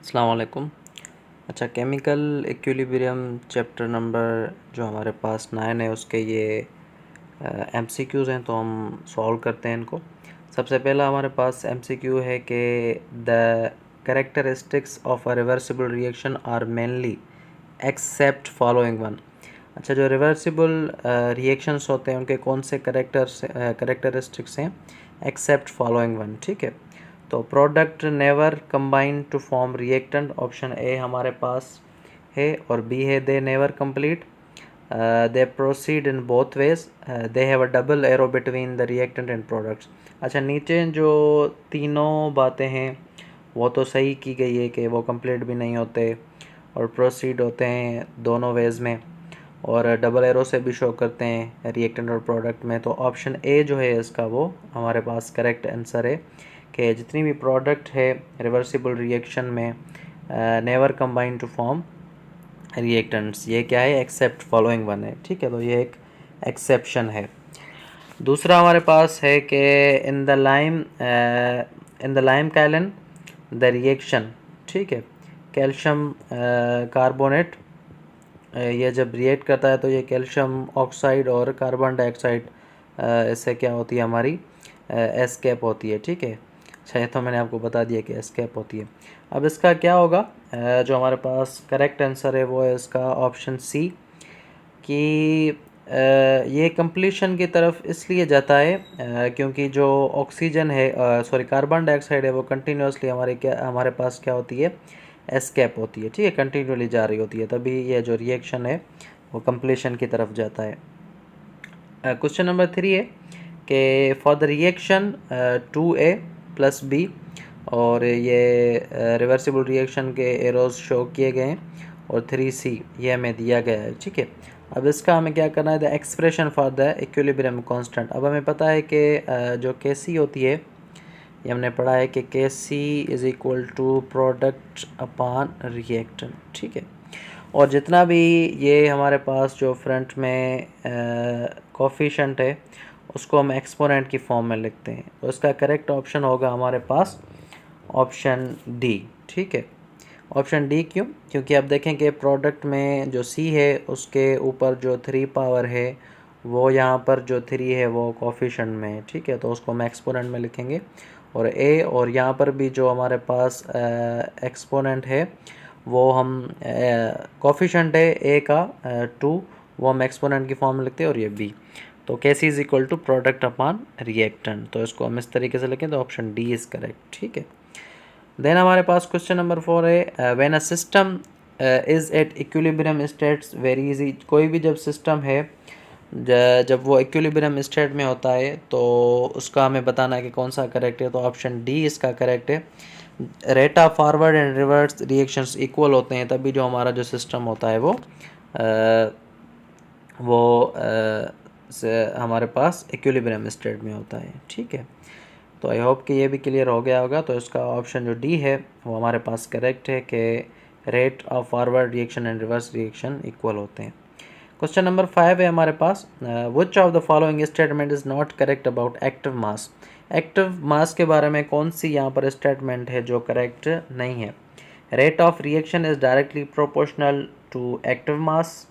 अस्सलाम वालेकुम। अच्छा, केमिकल इक्विलिब्रियम चैप्टर नंबर जो हमारे पास 9 है उसके ये एमसीक्यूज़ हैं, तो हम सॉल्व करते हैं इनको। सबसे पहला हमारे पास एमसीक्यू है कि the characteristics of a reversible reaction are mainly except following one. अच्छा, जो रिवर्सिबल रिएक्शंस होते हैं उनके कौन से कैरेक्टरिस्टिक्स हैं? Except following one. ठीक है, तो product never combine to form reactant, option A हमारे पास है, और बी है they never complete, they proceed in both ways, they have a double arrow between the reactant and products. अच्छा, नीचे जो तीनों बातें हैं वो तो सही की गई है कि वो कंप्लीट भी नहीं होते और प्रोसीड होते हैं दोनों वेज में, और डबल एरो से भी शो करते हैं रिएक्टेंट और प्रोडक्ट में। तो ऑप्शन ए जो है इसका वो हमारे पास करेक्ट आंसर है कि जितनी भी प्रोडक्ट है रिवर्सिबल रिएक्शन में never combine to form reactants. ये क्या है? एक्सेप्ट फॉलोइंग वन है। ठीक है, तो ये एक एक्सेप्शन है। दूसरा हमारे पास है कि इन द लाइम कैलन द रिएक्शन, ठीक है, कैल्शियम कार्बोनेट, ये जब रिएक्ट करता है तो ये कैल्शियम ऑक्साइड और कार्बन डाइऑक्साइड इससे क्या होती है हमारी एस्केप होती है। ठीक है, अच्छा, ये तो मैंने आपको बता दिया कि एस्केप होती है। अब इसका क्या होगा? जो हमारे पास करेक्ट आंसर है वो है इसका ऑप्शन सी, कि ये कंप्लीशन की तरफ इसलिए जाता है क्योंकि जो ऑक्सीजन है, सॉरी, कार्बन डाइऑक्साइड है, वो कंटिन्यूसली हमारे पास क्या होती है? एस्केप होती है। ठीक है, कंटिन्यूली जा रही होती है, तभी ये जो रिएक्शन है वो कंप्लीशन की तरफ जाता है। क्वेश्चन नंबर 3 है कि for the reaction 2A plus B, और ये रिवर्सिबल रिएक्शन के एरोज शो किए गए हैं, और 3C ये हमें दिया गया है। ठीक है, अब इसका हमें क्या करना है? The expression for the equilibrium constant. अब हमें पता है कि जो Kc होती है, ये हमने पढ़ा है कि Kc is equal to product upon reactant. ठीक है, और जितना भी ये हमारे पास जो फ्रंट में कोफिशिएंट है उसको हम एक्सपोनेंट की फॉर्म में लिखते हैं, तो इसका करेक्ट ऑप्शन होगा हमारे पास ऑप्शन डी। ठीक है, ऑप्शन डी क्यों? क्योंकि आप देखें कि प्रोडक्ट में जो सी है उसके ऊपर जो 3 पावर है वो यहाँ पर जो 3 है वो कोफिशिएंट में है। ठीक है, तो उसको हम एक्सपोनेंट में लिखेंगे, और ए, और यहाँ पर भी जो हमारे पास एक्सपोनेंट है वो हम कोफिशिएंट है ए का 2, वो हम एक्सपोनेंट की फॉर्म में लिखते हैं, और ये बी। तो Kc is equal to product upon reactant, तो इसको हम इस तरीके से लिखें, तो ऑप्शन डी इज़ करेक्ट। ठीक है, देन हमारे पास क्वेश्चन नंबर 4 है when a system is at equilibrium states very easy. कोई भी जब सिस्टम है जब वो इक्विलिब्रियम स्टेट में होता है तो उसका हमें बताना है कि कौन सा करेक्ट है, तो ऑप्शन डी इसका करेक्ट है। Rate of forward and reverse reactions equal होते हैं तभी जो हमारा जो सिस्टम होता है वो हमारे पास इक्विलिब्रियम स्टेट में होता है। ठीक है, तो आई होप कि ये भी क्लियर हो गया होगा। तो इसका ऑप्शन जो डी है वो हमारे पास करेक्ट है कि rate of forward reaction and reverse reaction equal होते हैं। क्वेश्चन नंबर 5 है हमारे पास, which of the following statement is not correct about active mass. Active mass के बारे में कौन सी यहाँ पर स्टेटमेंट है जो करेक्ट नहीं है? Rate of reaction is directly proportional to active mass,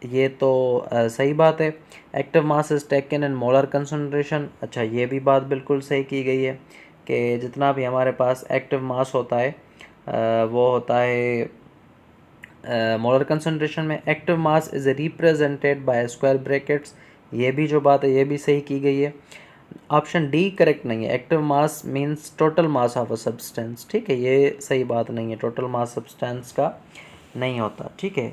ये तो सही बात है। Active mass is taken in molar concentration, अच्छा, ये भी बात बिल्कुल सही की गई है कि जितना भी हमारे पास एक्टिव मास होता है वो होता है मोलर कंसनट्रेशन में। Active mass is represented by square brackets, ये भी जो बात है ये भी सही की गई है। ऑप्शन डी करेक्ट नहीं है, active mass means total mass of a substance. ठीक है, ये सही बात नहीं है, टोटल मास सब्सटेंस का नहीं होता। ठीक है,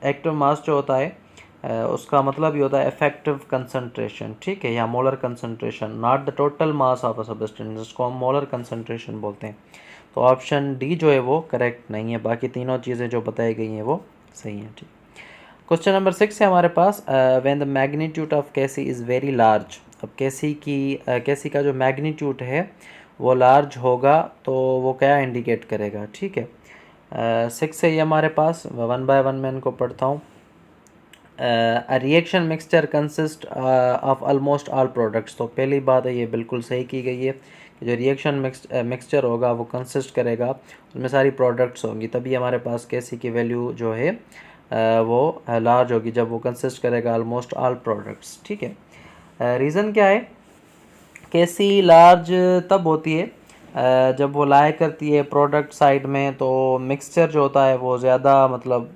एक्टिव मास जो होता है उसका मतलब ये होता है इफेक्टिव कंसंट्रेशन। ठीक है, या molar concentration, not the total mass of a substance, जिसको हम मोलर कंसंट्रेशन बोलते हैं। तो ऑप्शन डी जो है वो करेक्ट नहीं है, बाकी तीनों चीज़ें जो बताई गई हैं वो सही हैं। ठीक, क्वेश्चन नंबर 6 है हमारे पास, when the magnitude of Kc is very large. अब Kc का जो मैग्नीट्यूड है वो लार्ज होगा तो वो क्या इंडिकेट करेगा? ठीक है, 6 है ये हमारे पास, वन बाय वन मैं इनको पढ़ता हूँ। A reaction mixture consist of almost all products, तो पहली बात है ये बिल्कुल सही की गई है जो रिएक्शन मिक्सचर होगा वो कंसिस्ट करेगा, उसमें सारी प्रोडक्ट्स होंगी, तभी हमारे पास Kc की वैल्यू जो है वो लार्ज होगी, जब वो कंसिस्ट करेगा ऑलमोस्ट ऑल प्रोडक्ट्स। ठीक है, रीज़न क्या है? Kc लार्ज तब होती है जब वो लाया करती है प्रोडक्ट साइड में, तो मिक्सचर जो होता है वो ज़्यादा मतलब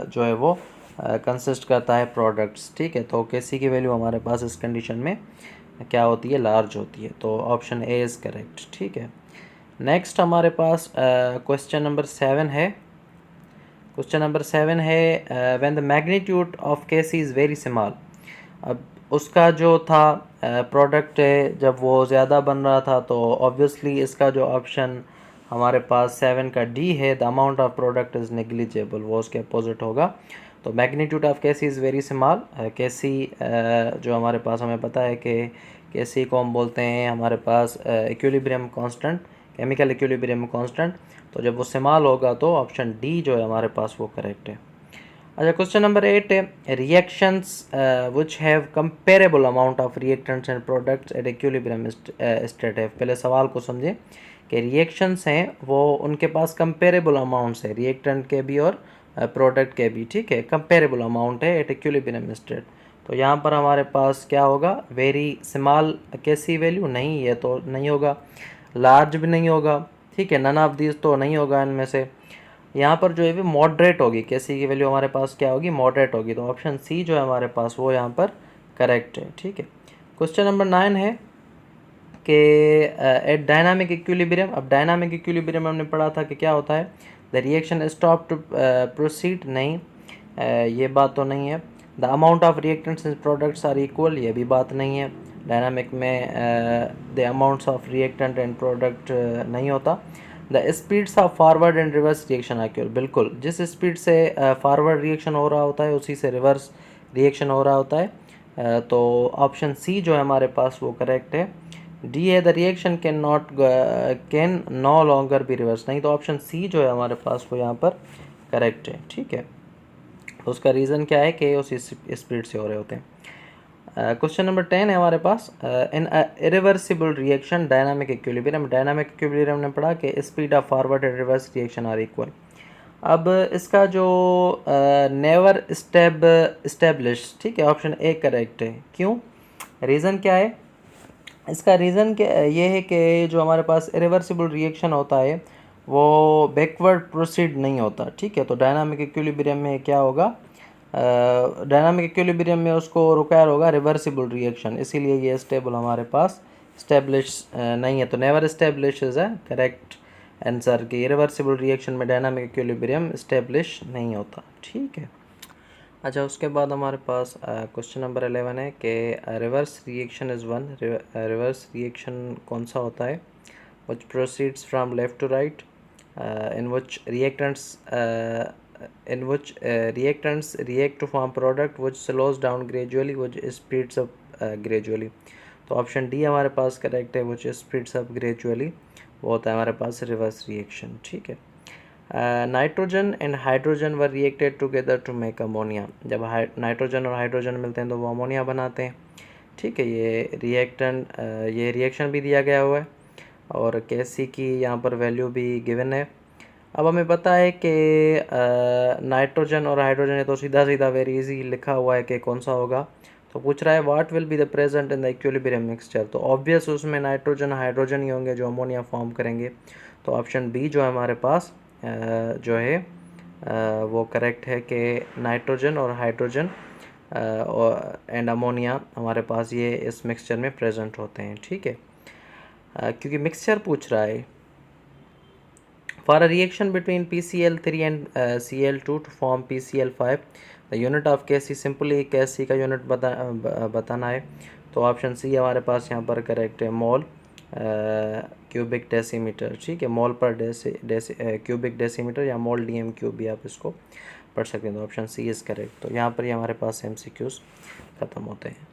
जो है वो कंसिस्ट करता है प्रोडक्ट्स। ठीक है, तो Kc की वैल्यू हमारे पास इस कंडीशन में क्या होती है? लार्ज होती है। तो ऑप्शन ए इज़ करेक्ट। ठीक है, नेक्स्ट हमारे पास क्वेश्चन नंबर 7 है। क्वेश्चन नंबर 7 है when the magnitude of Kc is very small. अब उसका जो था प्रोडक्ट है जब वो ज़्यादा बन रहा था, तो ऑब्वियसली इसका जो ऑप्शन हमारे पास 7 का डी है, the amount of product is negligible, वो उसके अपोजिट होगा। तो magnitude of Kc is very small. Kc जो हमारे पास हमें पता है कि Kc को हम बोलते हैं हमारे पास equilibrium constant, chemical equilibrium constant. तो जब वो स्मॉल होगा तो ऑप्शन डी जो है हमारे पास वो करेक्ट है। अच्छा, क्वेश्चन नंबर 8 है reactions which have comparable amount of reactants and products at equilibrium state है। पहले सवाल को समझें कि रिएक्शंस हैं वो उनके पास कंपेरेबल अमाउंट्स है, रिएक्टेंट के भी और प्रोडक्ट के भी। ठीक है, कंपेरेबल अमाउंट है एट इक्विलिब्रियम स्टेट। तो यहाँ पर हमारे पास क्या होगा? वेरी स्मॉल Kc वैल्यू नहीं है तो नहीं होगा, लार्ज भी नहीं होगा। ठीक है, नन ऑफ दीज तो नहीं होगा इनमें से। यहाँ पर जो है वो मॉडरेट होगी, Kc की वैल्यू हमारे पास क्या होगी? मॉडरेट होगी। तो ऑप्शन सी जो है हमारे पास वो यहाँ पर करेक्ट है। ठीक है, क्वेश्चन नंबर 9 है कि एट डायनामिक इक्विलिब्रियम। अब डायनामिक इक्विलिब्रियम हमने पढ़ा था कि क्या होता है? The reaction stop to proceed, नहीं ये बात तो नहीं है। The amount of reactants and products are equal, ये भी बात नहीं है। डायनामिक में the amounts of reactant and product नहीं होता। The speeds of forward and reverse reaction equal, बिल्कुल जिस स्पीड से फॉरवर्ड रिएक्शन हो रहा होता है उसी से रिवर्स रिएक्शन हो रहा होता है। तो ऑप्शन सी जो है हमारे पास वो करेक्ट है। डी है the reaction can no longer be reverse, नहीं तो ऑप्शन सी जो है हमारे पास वो यहाँ पर करेक्ट है। ठीक है, तो उसका रीज़न क्या है कि उसी स्पीड से हो रहे होते हैं। क्वेश्चन नंबर 10 है हमारे पास in irreversible reaction dynamic equilibrium. Dynamic equilibrium ने पढ़ा कि speed of forward and reverse reaction are equal. अब इसका जो नेवर स्टेब्लिश, ठीक है, ऑप्शन ए करेक्ट है। क्यों? रीज़न क्या है? इसका रीज़न ये है कि जो हमारे पास इरिवर्सिबल रिएक्शन होता है वो बैकवर्ड प्रोसीड नहीं होता। ठीक है, तो डायनामिक इक्विलिब्रियम में क्या होगा? डायनामिक इक्विलिब्रियम में उसको रिक्वायर होगा रिवर्सिबल रिएक्शन, इसीलिए ये स्टेबल हमारे पास स्टेब्लिश नहीं है। तो never establish is a correct answer कि इरिवर्सिबल रिएक्शन में डायनामिक इक्विलिब्रियम स्टेब्लिश नहीं होता। ठीक है, अच्छा, उसके बाद हमारे पास क्वेश्चन नंबर 11 है कि reverse reaction is one. Reverse reaction कौन सा होता है? Which proceeds from left to right, in which reactants react to form product which slows down gradually, which speeds up gradually। तो ऑप्शन डी हमारे पास correct है, which speeds up gradually, वो होता है हमारे पास रिवर्स रिएक्शन। ठीक है, nitrogen and hydrogen were reacted together to make ammonia. जब नाइट्रोजन और हाइड्रोजन मिलते हैं तो वो अमोनिया बनाते हैं। ठीक है, ये रिएक्शन भी दिया गया हुआ है और Kc की यहाँ पर वैल्यू भी गिवन है। अब हमें पता है कि नाइट्रोजन और हाइड्रोजन है तो सीधा सीधा वेरी इजी लिखा हुआ है कि कौन सा होगा। तो पूछ रहा है what will be the present in the equilibrium mixture, तो ऑब्वियस उसमें नाइट्रोजन हाइड्रोजन ही होंगे जो अमोनिया फॉर्म करेंगे। तो ऑप्शन बी जो है हमारे पास जो है वो करेक्ट है कि नाइट्रोजन और हाइड्रोजन एंड अमोनिया हमारे पास ये इस मिक्सचर में प्रेजेंट होते हैं। ठीक है, क्योंकि मिक्सचर पूछ रहा है। For a reaction between PCl3 and Cl2 to form PCl5, the unit of Kc, simply Kc का यूनिट बताना है। तो ऑप्शन सी हमारे पास यहाँ पर करेक्ट है, मोल क्यूबिक डेसीमीटर। ठीक है, मोल पर क्यूबिक डेसीमीटर या मोल DM क्यूब भी आप इसको पढ़ सकते हैं। तो ऑप्शन सी इज़ करेक्ट। तो यहाँ पर ही हमारे पास MCQs ख़त्म होते हैं।